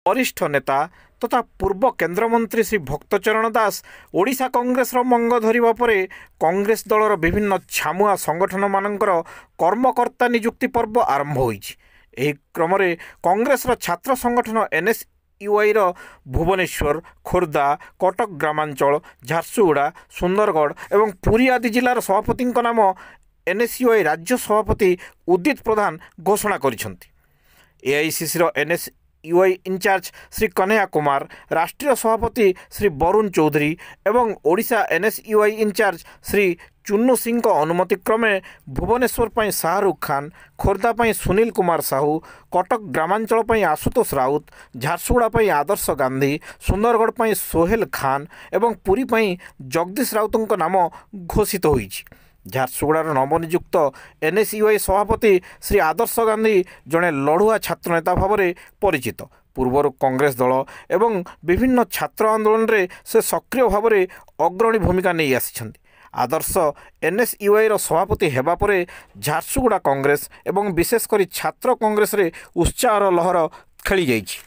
वरिष्ठ नेता तथा पूर्व केन्द्रमंत्री श्री भक्तचरण दास ओडिशा कांग्रेस मंग धरिबा परे कांग्रेस दलर विभिन्न छामुआ संगठन मानकर कर्मकर्ता नियुक्ति पर्व आरंभ होइछि। एही क्रम रे कांग्रेस छात्र संगठन एनएसयूआई भुवनेश्वर, खोर्धा, कटक ग्रामांचल, झारसुगुड़ा, सुंदरगढ़ एवं पुरी आदि जिलार सभापति नाम एनएसयूआई राज्य सभापति उदित प्रधान घोषणा करिसेंति। AICC NSUI in charge Shri Kanhaiya Kumar, राष्ट्रीय सभापति श्री वरुण चौधरी एवं ओडिशा एनएसयूआई इंचार्ज श्री चुन्नू सिंह अनुमति क्रमे भुवनेश्वर पर शाहरुख खान, खोर्धा पर सुनील कुमार साहू, कटक ग्रामांचल पर आशुतोष राउत, झारसुगुड़ा पर आदर्श गांधी, सुंदरगढ़ पर सोहेल खान एवं पुरी पर जगदीश राउत नाम घोषित होइछि। झारसुगुड़ार नवनियुक्त एनएसयूआई सभापति श्री आदर्श गांधी जड़े लड़ुआ छात्र नेता भाव में परिचित। पूर्वर कांग्रेस दल एवं विभिन्न छात्र आंदोलन रे से सक्रिय भाव में अग्रणी भूमिका नहीं आसी। आदर्श एनएसयूआई सभापति हेबा परे झारसुगुड़ा कांग्रेस एवं विशेषकर छात्र कांग्रेस रे उत्साहर लहर खेली जाइछि।